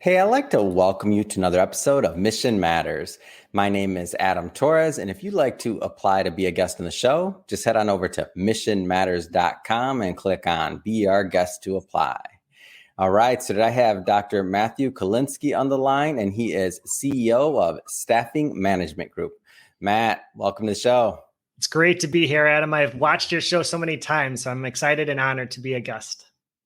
Hey, I'd like to welcome you to another episode of Mission Matters. My name is Adam Torres, and if you'd like to apply to be a guest on the show, just head on over to missionmatters.com and click on Be Our Guest to apply. All right, so today I have Dr. Matthew Kolinski on the line, and he is CEO of Staffing Management Group. Matt, welcome to the show. It's great to be here, Adam. I've watched your show so many times, so I'm excited and honored to be a guest.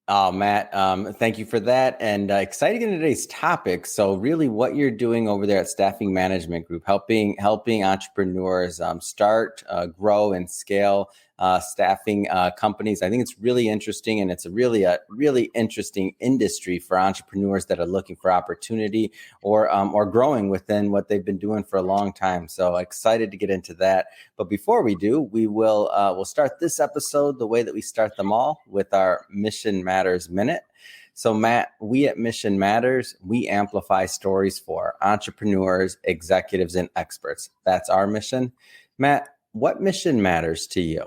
Oh, Matt, thank you for that. And excited to get into today's topic. So really what you're doing over there at Staffing Management Group, helping entrepreneurs start, grow, and scale staffing companies. I think it's really interesting, and it's a really interesting industry for entrepreneurs that are looking for opportunity or growing within what they've been doing for a long time. So excited to get into that. But before we do, we'll start this episode the way that we start them all, with our Mission Matters Minute. So Matt, we at Mission Matters, we amplify stories for entrepreneurs, executives, and experts. That's our mission. Matt, what mission matters to you?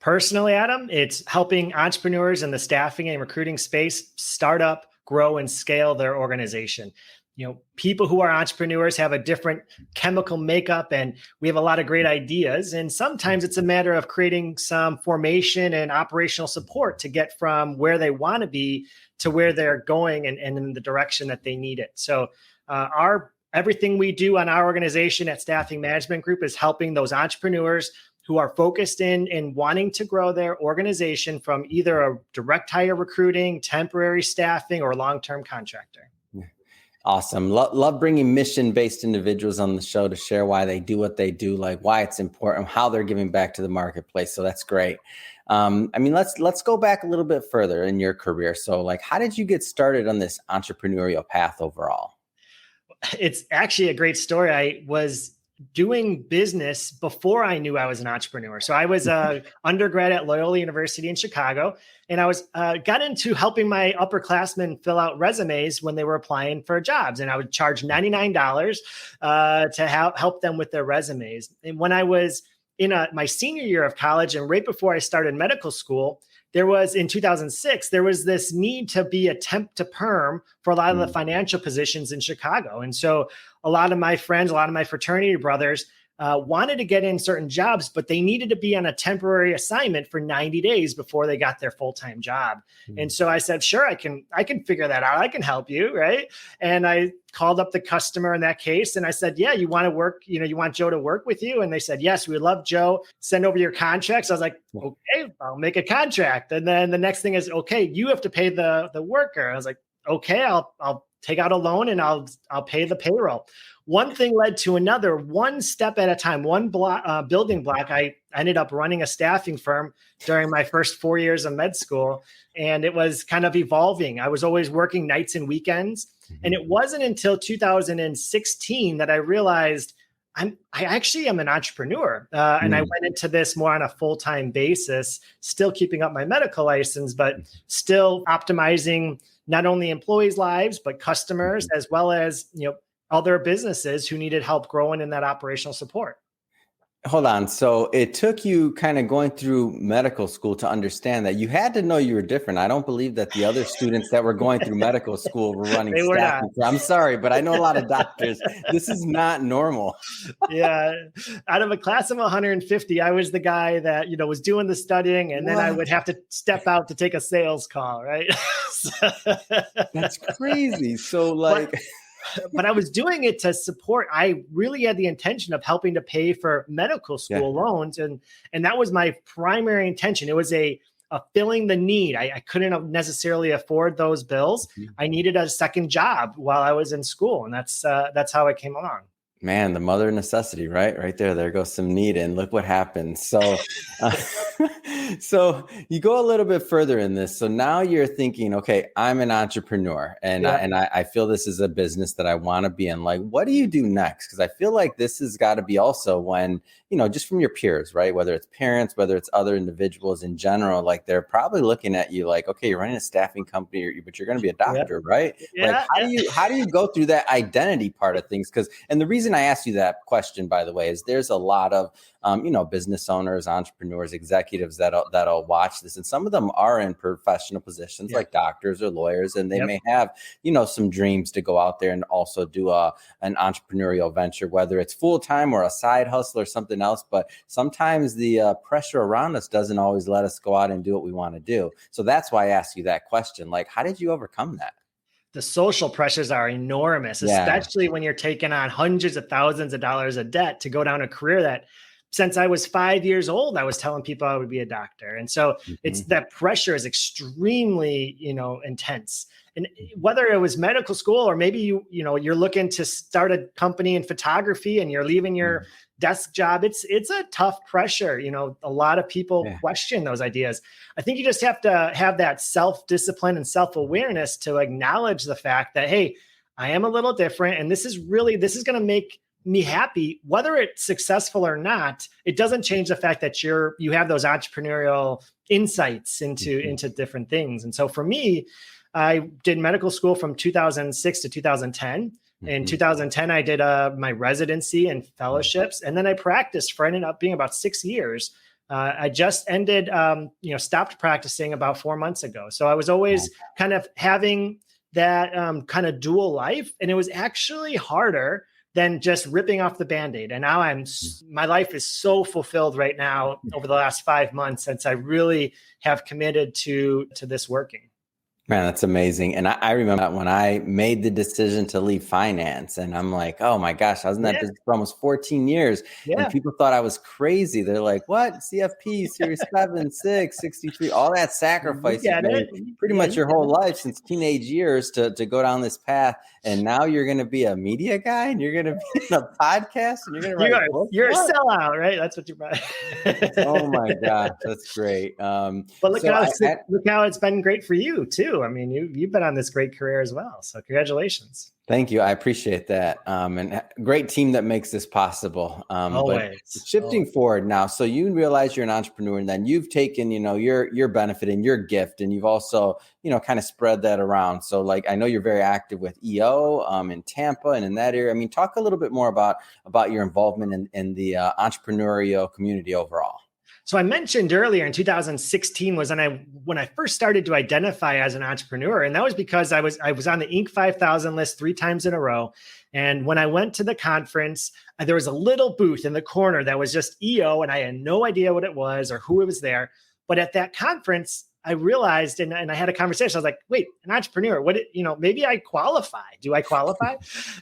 Personally, Adam, it's helping entrepreneurs in the staffing and recruiting space start up, grow, and scale their organization. You know, people who are entrepreneurs have a different chemical makeup, and we have a lot of great ideas. And sometimes it's a matter of creating some formation and operational support to get from where they want to be to where they're going and in the direction that they need it. So everything we do on our organization at Staffing Management Group is helping those entrepreneurs who are focused in wanting to grow their organization from either a direct hire recruiting, temporary staffing, or long-term contractor. Awesome. Love bringing mission-based individuals on the show to share why they do what they do, like why it's important, how they're giving back to the marketplace. So that's great. Let's go back a little bit further in your career. So like, how did you get started on this entrepreneurial path overall? It's actually a great story. I was doing business before I knew I was an entrepreneur. So I was an undergrad at Loyola University in Chicago, and I was got into helping my upperclassmen fill out resumes when they were applying for jobs. And I would charge $99 to help them with their resumes. And when I was in my senior year of college, and right before I started medical school, in 2006, there was this need to be a temp to perm for a lot of the financial positions in Chicago. And so a lot of my friends, a lot of my fraternity brothers wanted to get in certain jobs, but they needed to be on a temporary assignment for 90 days before they got their full-time job. And so I said, sure, I can figure that out. I can help you, right? And I called up the customer in that case, and I said, yeah, you want to work, you want Joe to work with you? And they said, yes, we love Joe. Send over your contracts. I was like, okay, I'll make a contract. And then the next thing is, okay, you have to pay the worker. I was like, okay, I'll take out a loan and I'll pay the payroll. One thing led to another, one step at a time, one building block. I ended up running a staffing firm during my first 4 years of med school, and it was kind of evolving. I was always working nights and weekends. And it wasn't until 2016 that I realized I actually am an entrepreneur. And I went into this more on a full-time basis, still keeping up my medical license, but still optimizing not only employees' lives, but customers, as well as, other businesses who needed help growing in that operational support. Hold on. So it took you kind of going through medical school to understand that you had to know you were different. I don't believe that the other students that were going through medical school were running staffing. I'm sorry, but I know a lot of doctors. This is not normal. Yeah. Out of a class of 150, I was the guy that, was doing the studying, and then I would have to step out to take a sales call, right? That's crazy. So but I was doing it to support. I really had the intention of helping to pay for medical school loans. And that was my primary intention. It was a filling the need. I couldn't necessarily afford those bills. I needed a second job while I was in school. And that's how it came along. Man, the mother of necessity, right? Right there. There goes some need, and look what happens. So, so you go a little bit further in this. So now you're thinking, okay, I'm an entrepreneur, and I feel this is a business that I want to be in. Like, what do you do next? Because I feel like this has got to be also when, just from your peers, right? Whether it's parents, whether it's other individuals in general, like they're probably looking at you like, okay, you're running a staffing company, but you're going to be a doctor, right? Yeah. Like, how do you go through that identity part of things? And the reason I asked you that question, by the way, is there's a lot of business owners, entrepreneurs, executives that'll watch this, and some of them are in professional positions like doctors or lawyers, and they may have, some dreams to go out there and also do an entrepreneurial venture, whether it's full-time or a side hustle or something else. But sometimes the pressure around us doesn't always let us go out and do what we want to do. So that's why I asked you that question. Like, how did you overcome that? The social pressures are enormous, especially when you're taking on hundreds of thousands of dollars of debt to go down a career that, since I was 5 years old, I was telling people I would be a doctor. And so it's that pressure is extremely, intense. And whether it was medical school or maybe you're looking to start a company in photography and you're leaving your desk job, it's a tough pressure. A lot of people question those ideas. I think you just have to have that self-discipline and self-awareness to acknowledge the fact that, hey, I am a little different, and this is going to make me happy, whether it's successful or not. It doesn't change the fact that you have those entrepreneurial insights into different things. And so for me, I did medical school from 2006 to 2010. In 2010, I did my residency and fellowships, and then I practiced for ended up being about 6 years. I just stopped practicing about 4 months ago. So I was always kind of having that kind of dual life, and it was actually harder than just ripping off the Band-Aid. And now my life is so fulfilled right now over the last 5 months since I really have committed to this working. Man, that's amazing. And I remember when I made the decision to leave finance, and I'm like, oh my gosh, I was in that business for almost 14 years. And people thought I was crazy. They're like, what? CFP, Series 7, 6, 63, all that sacrifice you made pretty much your whole life since teenage years to go down this path. And now you're going to be a media guy, and you're going to be in a podcast, and you're going to write books. You're a sellout, right? That's what you're about. Oh my gosh, that's great. But look how it's been great for you too. I mean, you've been on this great career as well. So congratulations. Thank you. I appreciate that. And great team that makes this possible. Always. But shifting forward now, so you realize you're an entrepreneur, and then you've taken, your benefit and your gift, and you've also, kind of spread that around. So like, I know you're very active with EO in Tampa and in that area. I mean, talk a little bit more about your involvement in the entrepreneurial community overall. So I mentioned earlier in 2016 was when I first started to identify as an entrepreneur. And that was because I was on the Inc. 5000 list 3 times in a row. And when I went to the conference, there was a little booth in the corner that was just EO, and I had no idea what it was or who it was there. But at that conference, I realized, and I had a conversation. I was like, wait, an entrepreneur, maybe I qualify. Do I qualify?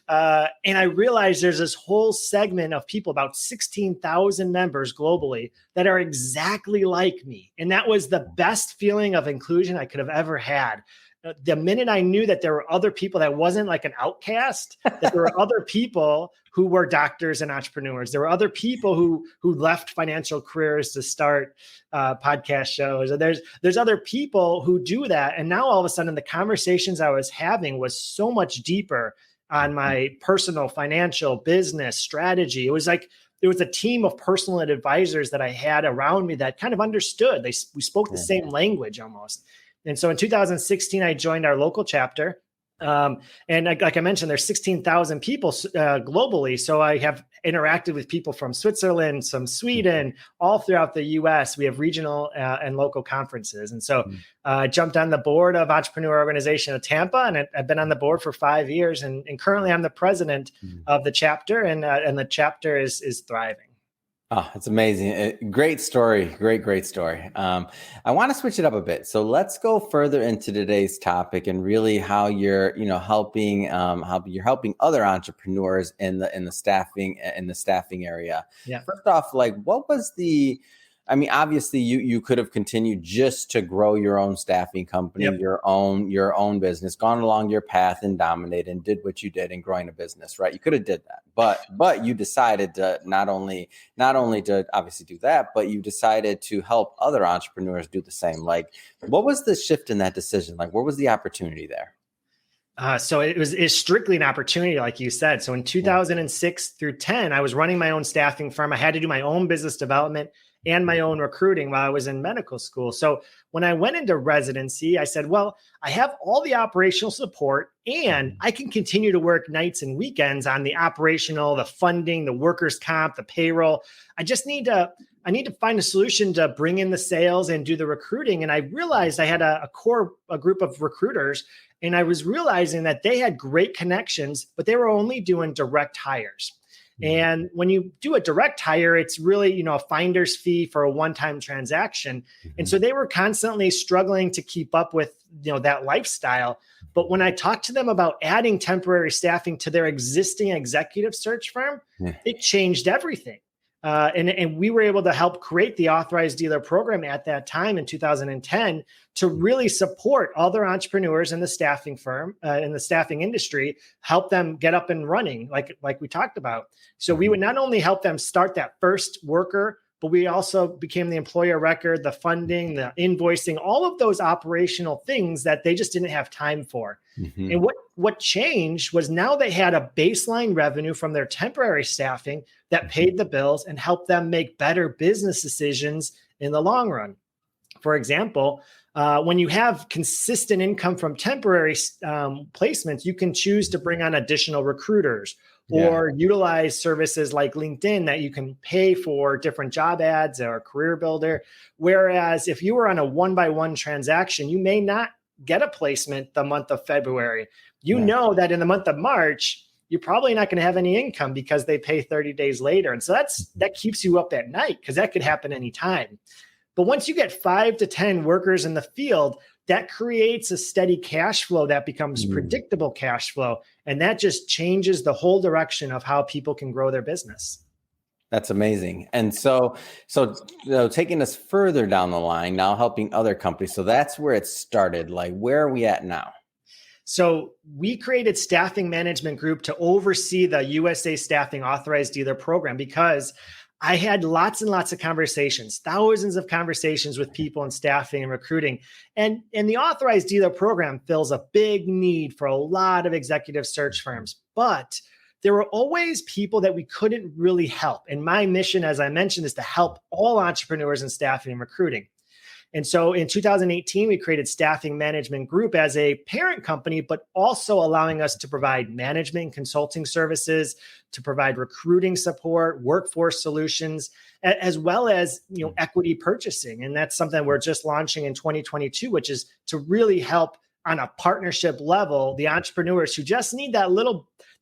And I realized there's this whole segment of people, about 16,000 members globally, that are exactly like me. And that was the best feeling of inclusion I could have ever had. The minute I knew that there were other people, that wasn't like an outcast, that there were other people who were doctors and entrepreneurs. There were other people who left financial careers to start podcast shows. There's other people who do that. And now all of a sudden the conversations I was having was so much deeper on my personal, financial, business strategy. It was like, there was a team of personal advisors that I had around me that kind of understood. We spoke the same language almost. And so in 2016, I joined our local chapter. And like I mentioned, there's 16,000 people globally. So I have interacted with people from Switzerland, some Sweden, all throughout the US. We have regional and local conferences. And so I jumped on the board of Entrepreneur Organization of Tampa, and I've been on the board for 5 years. And currently I'm the president of the chapter, and the chapter is thriving. Oh, it's amazing. Great story. Great story. I want to switch it up a bit. So let's go further into today's topic and really how you're, helping other entrepreneurs in the staffing area. Yeah. First off, like, what was obviously you could have continued just to grow your own staffing company, your own business, gone along your path and dominated and did what you did in growing a business, right? You could have did that, but you decided to not only to obviously do that, but you decided to help other entrepreneurs do the same. Like, what was the shift in that decision? Like, what was the opportunity there? So it's strictly an opportunity, like you said. So in 2006 through 10, I was running my own staffing firm. I had to do my own business development and my own recruiting while I was in medical school. So when I went into residency, I said, well, I have all the operational support and I can continue to work nights and weekends on the operational, the funding, the workers' comp, the payroll. I need to find a solution to bring in the sales and do the recruiting. And I realized I had a group of recruiters, and I was realizing that they had great connections, but they were only doing direct hires. And when you do a direct hire, it's really, a finder's fee for a one-time transaction. And so they were constantly struggling to keep up with, that lifestyle. But when I talked to them about adding temporary staffing to their existing executive search firm, it changed everything. And we were able to help create the authorized dealer program at that time in 2010 to really support other entrepreneurs in the staffing firm, in the staffing industry, help them get up and running like we talked about. So we would not only help them start that first worker, but we also became the employer record, the funding, the invoicing, all of those operational things that they just didn't have time for. And what changed was now they had a baseline revenue from their temporary staffing that paid the bills and helped them make better business decisions in the long run. For example, when you have consistent income from temporary placements, you can choose to bring on additional recruiters or utilize services like LinkedIn that you can pay for different job ads or career builder. Whereas if you were on a one-by-one transaction, you may not get a placement the month of February. You know that in the month of March, you're probably not going to have any income because they pay 30 days later. And so that keeps you up at night because that could happen anytime. But once you get 5 to 10 workers in the field, that creates a steady cash flow that becomes predictable cash flow. And that just changes the whole direction of how people can grow their business. That's amazing. And so taking us further down the line, now helping other companies. So that's where it started. Like, where are we at now? So we created Staffing Management Group to oversee the USA Staffing Authorized Dealer Program because I had lots and lots of conversations, thousands of conversations with people in staffing and recruiting. And the Authorized Dealer Program fills a big need for a lot of executive search firms. But there were always people that we couldn't really help. And my mission, as I mentioned, is to help all entrepreneurs in staffing and recruiting. And so in 2018, we created Staffing Management Group as a parent company, but also allowing us to provide management and consulting services, to provide recruiting support, workforce solutions, as well as equity purchasing. And that's something we're just launching in 2022, which is to really help on a partnership level the entrepreneurs who just need that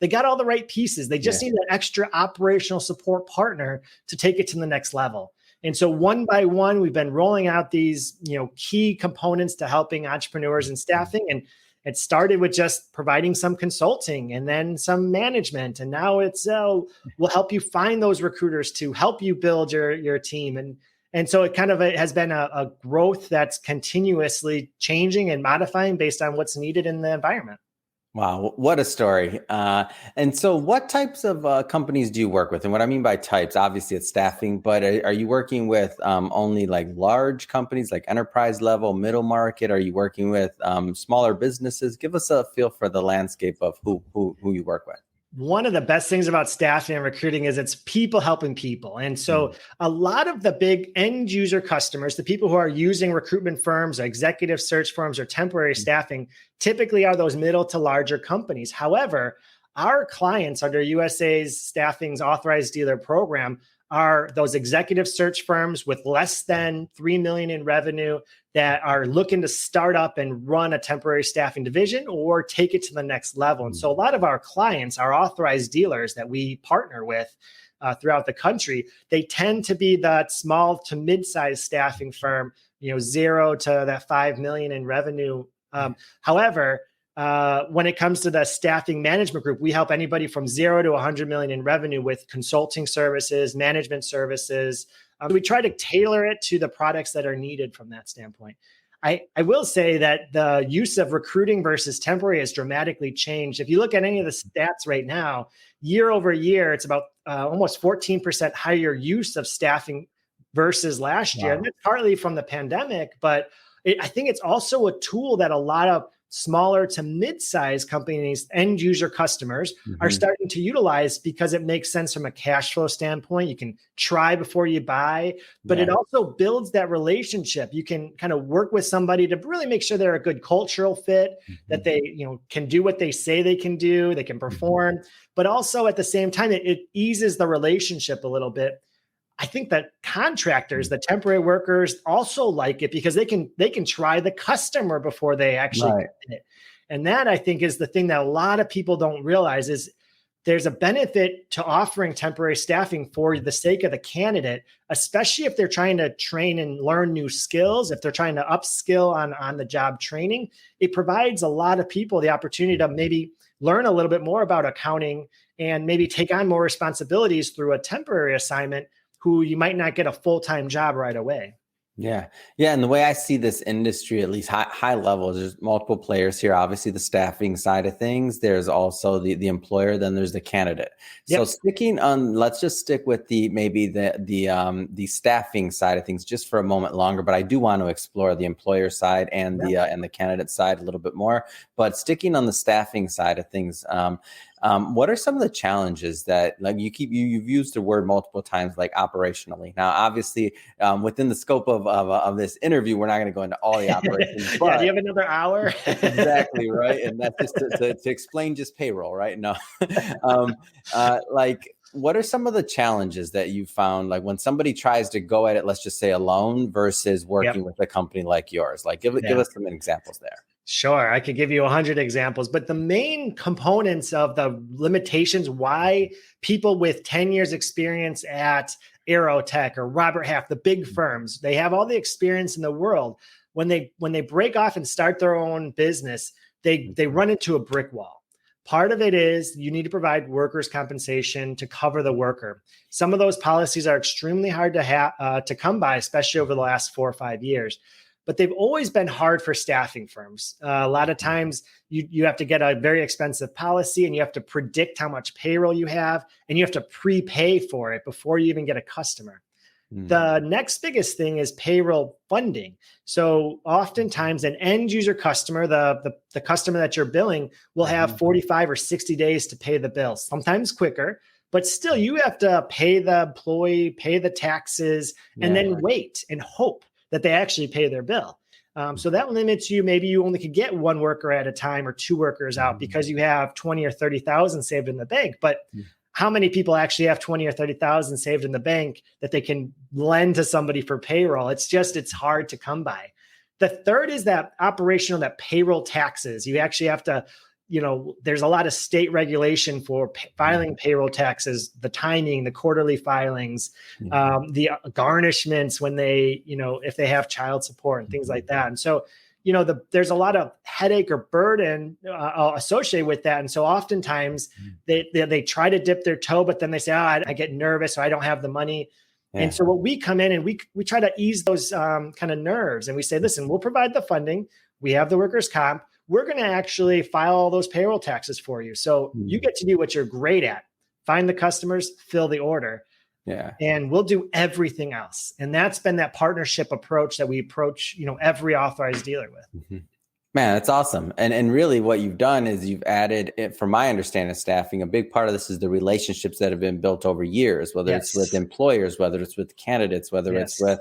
they got all the right pieces. They just need an extra operational support partner to take it to the next level. And so one by one, we've been rolling out these, key components to helping entrepreneurs in staffing. And it started with just providing some consulting and then some management. And now it's, we'll help you find those recruiters to help you build your team. And so it kind of has been a growth that's continuously changing and modifying based on what's needed in the environment. Wow, what a story. And so what types of companies do you work with? And what I mean by types, obviously it's staffing, but are you working with only like large companies, like enterprise level, middle market? Are you working with smaller businesses? Give us a feel for the landscape of who you work with. One of the best things about staffing and recruiting is it's people helping people. And so a lot of the big end user customers, the people who are using recruitment firms, or executive search firms, or temporary staffing, typically are those middle to larger companies. However, our clients under USA's Staffing's Authorized Dealer Program are those executive search firms with less than $3 million in revenue that are looking to start up and run a temporary staffing division or take it to the next level. And so a lot of our clients, our authorized dealers that we partner with throughout the country, they tend to be that small to mid-sized staffing firm, 0 to that 5 million in revenue. However, when it comes to the Staffing Management Group, we help anybody from 0 to 100 million in revenue with consulting services, management services. We try to tailor it to the products that are needed from that standpoint. I will say that the use of recruiting versus temporary has dramatically changed. If you look at any of the stats right now, year over year, it's about almost 14% higher use of staffing versus last year. And that's partly from the pandemic, but I think it's also a tool that a lot of smaller to mid-sized companies, end user customers are starting to utilize because it makes sense from a cash flow standpoint. You can try before you buy, but it also builds that relationship. You can kind of work with somebody to really make sure they're a good cultural fit, that they, can do what they say they can do, they can perform, but also at the same time, it eases the relationship a little bit. I think that contractors, the temporary workers, also like it because they can try the customer before they actually get it. And that, I think, is the thing that a lot of people don't realize is there's a benefit to offering temporary staffing for the sake of the candidate, especially if they're trying to train and learn new skills, if they're trying to upskill on the job training. It provides a lot of people the opportunity to maybe learn a little bit more about accounting and maybe take on more responsibilities through a temporary assignment, who you might not get a full-time job right away. Yeah. Yeah. And the way I see this industry, at least high levels, there's multiple players here. Obviously the staffing side of things, there's also the employer, then there's the candidate. So sticking on, let's just stick with the staffing side of things just for a moment longer, but I do want to explore the employer side and the candidate side a little bit more, but sticking on the staffing side of things, what are some of the challenges that, like, you've used the word multiple times, like operationally? Now, obviously, within the scope of this interview, we're not going to go into all the operations. But do you have another hour? Exactly, right. And that's just to explain just payroll, right? No, like, what are some of the challenges that you found, like when somebody tries to go at it, let's just say alone versus working with a company like yours? Like, give us some examples there. Sure. I could give you 100 examples, but the main components of the limitations why people with 10 years experience at Aerotech or Robert Half, the big firms, they have all the experience in the world. When they break off and start their own business, they run into a brick wall. Part of it is you need to provide workers' compensation to cover the worker. Some of those policies are extremely hard to come by, especially over the last 4 or 5 years. But they've always been hard for staffing firms. A lot of times you have to get a very expensive policy and you have to predict how much payroll you have and you have to prepay for it before you even get a customer. The next biggest thing is payroll funding. So oftentimes an end user customer, the customer that you're billing, will have 45 or 60 days to pay the bill, sometimes quicker. But still, you have to pay the employee, pay the taxes, and then wait and hope that they actually pay their bill. So that limits you. Maybe you only could get one worker at a time or two workers out because you have 20 or 30,000 saved in the bank. But how many people actually have 20 or 30,000 saved in the bank that they can lend to somebody for payroll? It's hard to come by. The third is that operational, that payroll taxes. You actually have to, there's a lot of state regulation for filing payroll taxes, the timing, the quarterly filings, the garnishments when they, if they have child support and things like that. And so, there's a lot of headache or burden associated with that. And so oftentimes they try to dip their toe, but then they say, I get nervous, or I don't have the money. Yeah. And so what we come in and we try to ease those kind of nerves. And we say, listen, we'll provide the funding. We have the workers' comp. We're going to actually file all those payroll taxes for you. So you get to do what you're great at. Find the customers, fill the order. Yeah. And we'll do everything else. And that's been that partnership approach that we approach, every authorized dealer with. Man, that's awesome. And really what you've done is you've added, from my understanding of staffing, a big part of this is the relationships that have been built over years, whether it's with employers, whether it's with candidates, whether it's with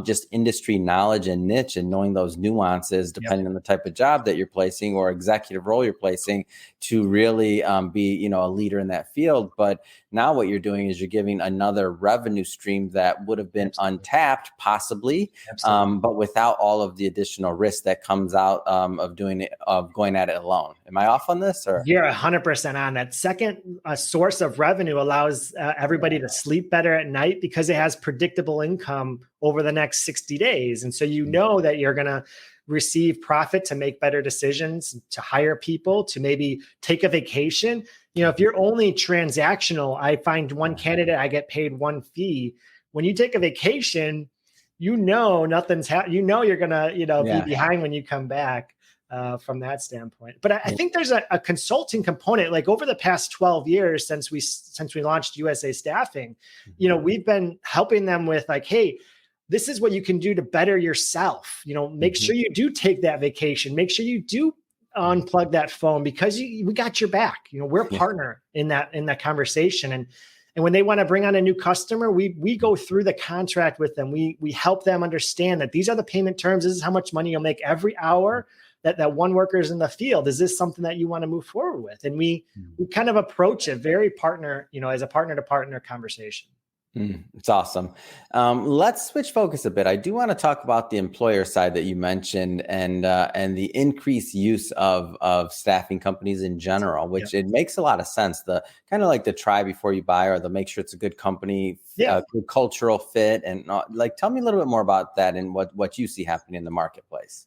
just industry knowledge and niche and knowing those nuances, depending on the type of job that you're placing or executive role you're placing, to really be, a leader in that field. But now what you're doing is you're giving another revenue stream that would have been untapped, possibly, but without all of the additional risk that comes out of going at it alone. Am I off on this? Or you're 100% on that. Second source of revenue allows everybody to sleep better at night because it has predictable income over the next 60 days. And so that you're going to receive profit to make better decisions, to hire people, to maybe take a vacation. If you're only transactional, I find one candidate, I get paid one fee. When you take a vacation, nothing's happening. You're gonna, be behind when you come back from that standpoint. But I think there's a consulting component. Like over the past 12 years since we launched USA Staffing, we've been helping them with like, hey, this is what you can do to better yourself. Make sure you do take that vacation. Make sure you do unplug that phone because we got your back. We're a partner in that conversation. And when they want to bring on a new customer, we go through the contract with them. We help them understand that these are the payment terms. This is how much money you'll make every hour that one worker is in the field. Is this something that you want to move forward with? And we kind of approach it very partner, as a partner to partner conversation. It's awesome. Let's switch focus a bit. I do want to talk about the employer side that you mentioned and the increased use of staffing companies in general, which it makes a lot of sense. The kind of like the try before you buy, or the make sure it's a good company, good cultural fit, and tell me a little bit more about that and what you see happening in the marketplace.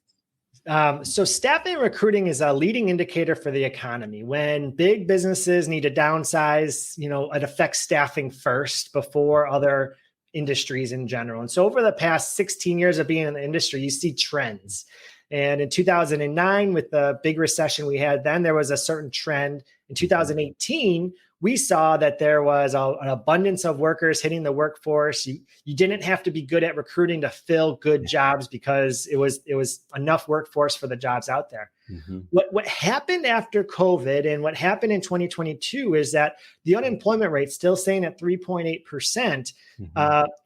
So staffing and recruiting is a leading indicator for the economy. When big businesses need to downsize, it affects staffing first before other industries in general. And so over the past 16 years of being in the industry, you see trends. And in 2009, with the big recession we had then, there was a certain trend. In 2018, we saw that there was an abundance of workers hitting the workforce. You didn't have to be good at recruiting to fill good jobs because it was enough workforce for the jobs out there. Mm-hmm. What happened after COVID and what happened in 2022 is that the unemployment rate still staying at 3.8%,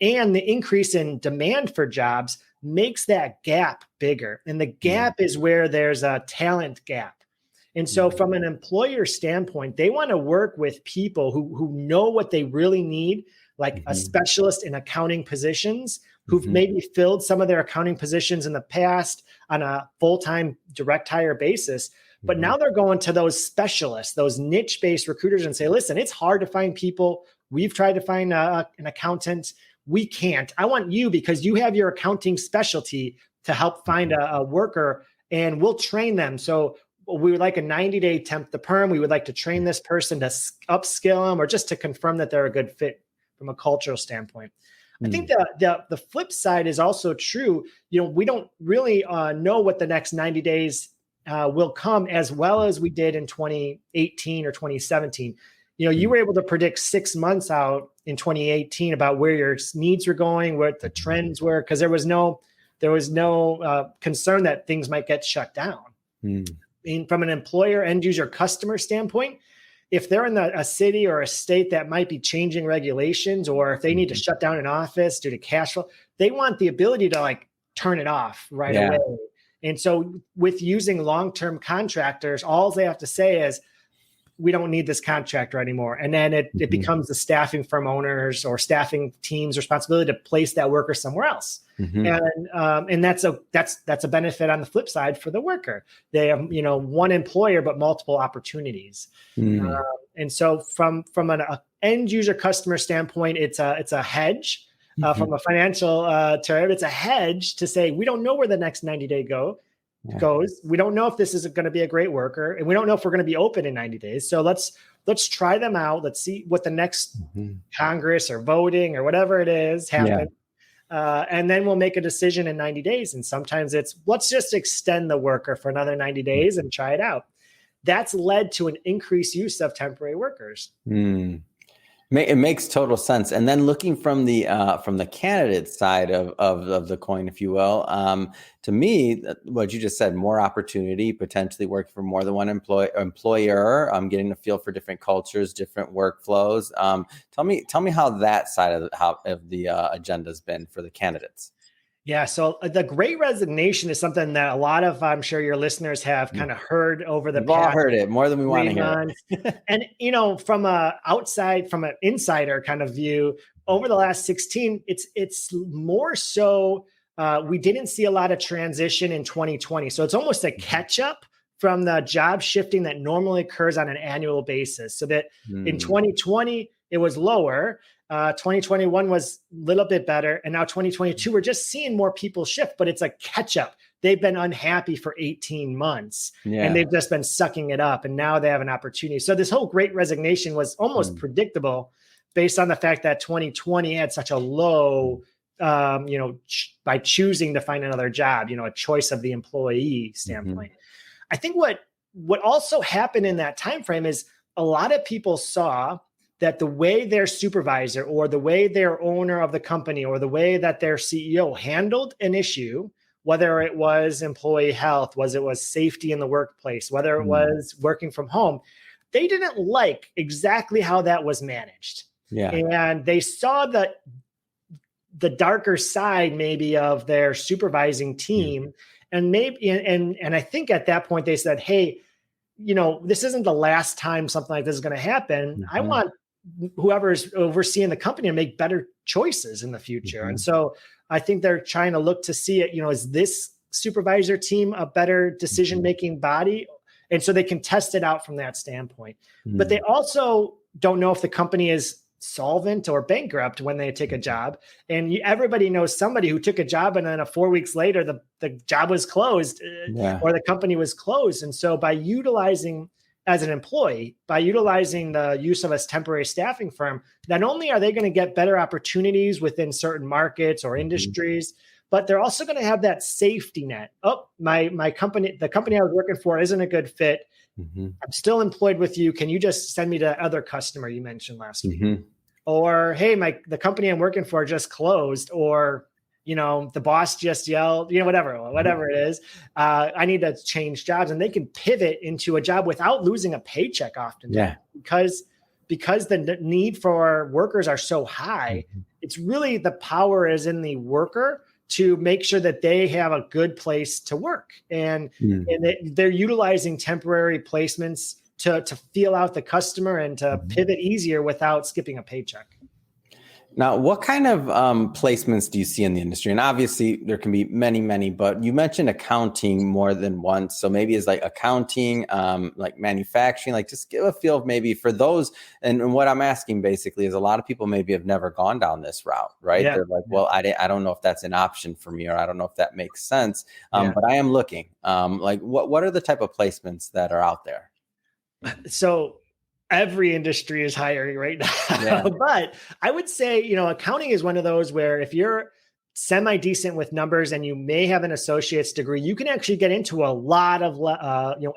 and the increase in demand for jobs makes that gap bigger. And the gap is where there's a talent gap. And so from an employer standpoint, they want to work with people who know what they really need, like a specialist in accounting positions who've maybe filled some of their accounting positions in the past on a full-time direct hire basis. But now they're going to those specialists, those niche-based recruiters, and say, listen, it's hard to find people. We've tried to find an accountant. We can't. I want you because you have your accounting specialty to help find a worker, and we'll train them. So we would like a 90-day temp to perm. We would like to train this person to upskill them or just to confirm that they're a good fit from a cultural standpoint. I think the flip side is also true. We don't really know what the next 90 days will come as well as we did in 2018 or 2017. You were able to predict 6 months out in 2018 about where your needs were going, what the trends were, because there was no concern that things might get shut down. From an employer, end user, customer standpoint, if they're in a city or a state that might be changing regulations, or if they need to shut down an office due to cash flow, they want the ability to turn it off right away. And so with using long-term contractors, all they have to say is, we don't need this contractor anymore. And then it becomes the staffing firm owners or staffing team's responsibility to place that worker somewhere else. And that's a benefit on the flip side for the worker. They have, one employer, but multiple opportunities. And so from an end user customer standpoint, it's a hedge. From a financial term, it's a hedge to say, we don't know where the next 90-day goes. We don't know if this is going to be a great worker, and we don't know if we're going to be open in 90 days. So let's try them out. Let's see what the next Congress or voting or whatever it is happens. And then we'll make a decision in 90 days. And sometimes it's, let's just extend the worker for another 90 days and try it out. That's led to an increased use of temporary workers. It makes total sense. And then looking from the candidate side of the coin, if you will, to me, what you just said, more opportunity, potentially working for more than one employer, getting a feel for different cultures, different workflows. Tell me how that side of the agenda has been for the candidates. Yeah. So the Great Resignation is something that a lot of, I'm sure your listeners have kind of heard over the past. We've all heard it more than we want to hear it. And, from an insider kind of view, over the last 16, it's more so we didn't see a lot of transition in 2020. So it's almost a catch up from the job shifting that normally occurs on an annual basis. So that in 2020, it was lower. 2021 was a little bit better. And now 2022, we're just seeing more people shift, but it's a catch up. They've been unhappy for 18 months and they've just been sucking it up. And now they have an opportunity. So this whole Great Resignation was almost predictable based on the fact that 2020 had such a low, by choosing to find another job, a choice of the employee standpoint. I think what also happened in that time frame is a lot of people saw that the way their supervisor or the way their owner of the company or the way that their CEO handled an issue whether it was employee health, whether it was safety in the workplace, whether it was working from home, they didn't like exactly how that was managed. Yeah. And they saw the darker side maybe of their supervising team. And maybe, and I think at that point they said, hey, this isn't the last time something like this is going to happen. I want whoever's overseeing the company to make better choices in the future. And so I think they're trying to look to see it, is this supervisor team a better decision-making body? And so they can test it out from that standpoint. But they also don't know if the company is solvent or bankrupt when they take a job. And everybody knows somebody who took a job and then 4 weeks later, the job was closed or the company was closed. And so by utilizing, as an employee, by utilizing the use of a temporary staffing firm, not only are they going to get better opportunities within certain markets or industries, but they're also going to have that safety net. Oh, my company, the company I was working for isn't a good fit. I'm still employed with you. Can you just send me to the other customer you mentioned last week? Or, hey, the company I'm working for just closed, or, the boss just yelled, whatever it is. I need to change jobs, and they can pivot into a job without losing a paycheck often. Because the need for workers are so high, it's really the power is in the worker to make sure that they have a good place to work. And they're utilizing temporary placements to feel out the customer and to pivot easier without skipping a paycheck. Now, what kind of placements do you see in the industry? And obviously there can be many, many, but you mentioned accounting more than once. So maybe it's like accounting, like manufacturing, like just give a feel of maybe for those. And what I'm asking basically is a lot of people maybe have never gone down this route, right? They're like, well, I don't know if that's an option for me, or I don't know if that makes sense. But I am looking, like what are the type of placements that are out there? So every industry is hiring right now, but I would say, accounting is one of those where if you're semi-decent with numbers and you may have an associate's degree, you can actually get into a lot of,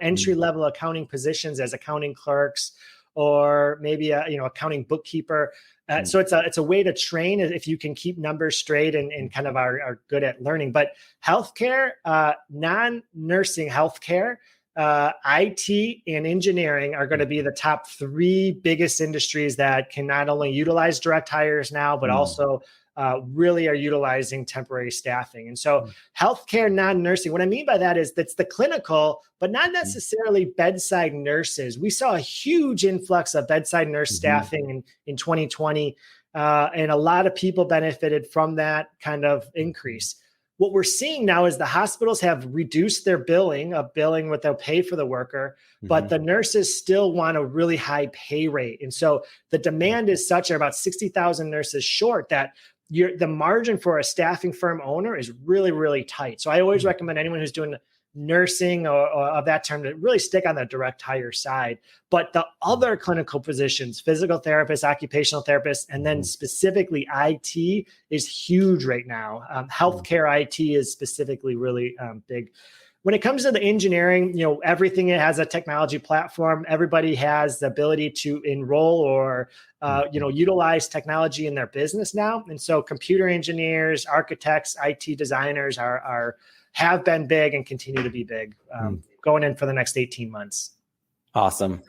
entry-level accounting positions as accounting clerks, or maybe accounting bookkeeper. So it's a way to train if you can keep numbers straight and kind of are good at learning. But healthcare, non-nursing healthcare, IT and engineering are going to be the top three biggest industries that can not only utilize direct hires now, but also really are utilizing temporary staffing. And so healthcare, non-nursing, what I mean by that is that's the clinical, but not necessarily bedside nurses. We saw a huge influx of bedside nurse staffing in 2020, and a lot of people benefited from that kind of increase. What we're seeing now is the hospitals have reduced their billing what they'll pay for the worker, but the nurses still want a really high pay rate. And so the demand is such, they're about 60,000 nurses short, that the margin for a staffing firm owner is really, really tight. So I always recommend anyone who's doing nursing or of that term to really stick on the direct hire side. But the other clinical positions, physical therapists, occupational therapists, and then specifically IT is huge right now. Healthcare IT is specifically really big. When it comes to the engineering, everything has a technology platform. Everybody has the ability to enroll or utilize technology in their business now. And so computer engineers, architects, IT designers have been big and continue to be big going in for the next 18 months. Awesome.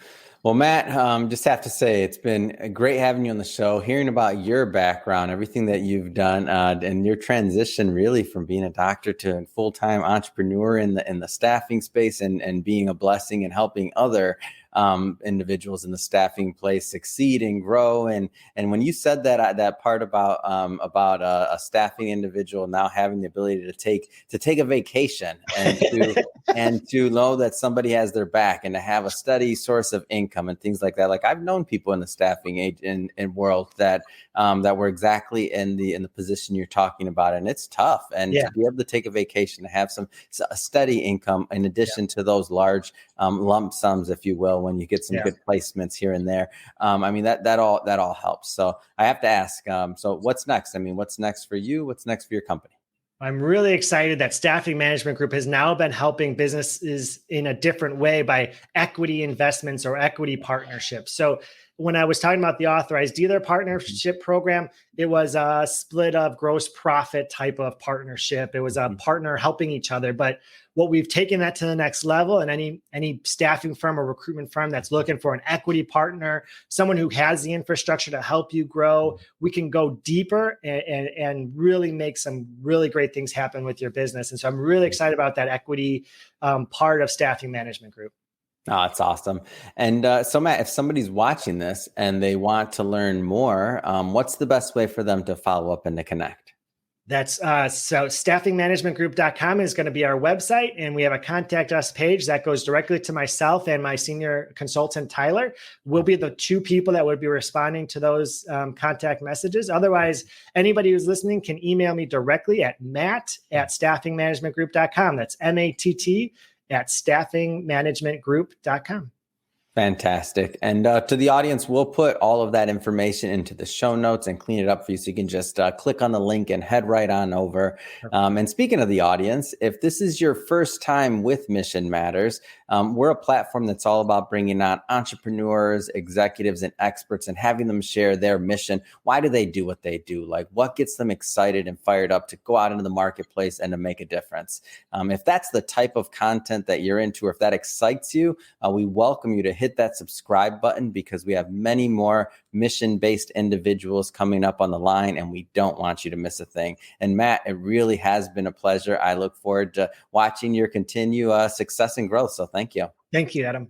Well, Matt, just have to say it's been great having you on the show, hearing about your background, everything that you've done, and your transition really from being a doctor to a full-time entrepreneur in the staffing space, and being a blessing and helping other individuals in the staffing place succeed and grow. And when you said that part about a staffing individual now having the ability to take a vacation and to know that somebody has their back and to have a steady source of income and things like that. Like I've known people in the staffing in world that were exactly in the position you're talking about, and it's tough. And to be able to take a vacation, to have a steady income in addition to those large lump sums, if you will, when you get some good placements here and there. I mean, that all helps. So I have to ask, so what's next? I mean, what's next for you? What's next for your company? I'm really excited that Staffing Management Group has now been helping businesses in a different way by equity investments or equity partnerships. So when I was talking about the authorized dealer partnership program, it was a split of gross profit type of partnership. It was a partner helping each other. But what we've taken that to the next level, and any staffing firm or recruitment firm that's looking for an equity partner, someone who has the infrastructure to help you grow, we can go deeper and really make some really great things happen with your business. And so I'm really excited about that equity part of Staffing Management Group. Oh, that's awesome. And so Matt, if somebody's watching this and they want to learn more, what's the best way for them to follow up and to connect? That's so staffingmanagementgroup.com is going to be our website. And we have a contact us page that goes directly to myself and my senior consultant, Tyler. We'll be the two people that would be responding to those contact messages. Otherwise, anybody who's listening can email me directly at matt@staffingmanagementgroup.com. That's MATT@staffingmanagementgroup.com. Fantastic. And to the audience, we'll put all of that information into the show notes and clean it up for you. So you can just click on the link and head right on over. And speaking of the audience, if this is your first time with Mission Matters, we're a platform that's all about bringing on entrepreneurs, executives, and experts and having them share their mission. Why do they do what they do? Like, what gets them excited and fired up to go out into the marketplace and to make a difference? If that's the type of content that you're into, or if that excites you, we welcome you to hit that subscribe button, because we have many more mission-based individuals coming up on the line, and we don't want you to miss a thing. And Matt, it really has been a pleasure. I look forward to watching your continue success and growth. So thank you. Thank you, Adam.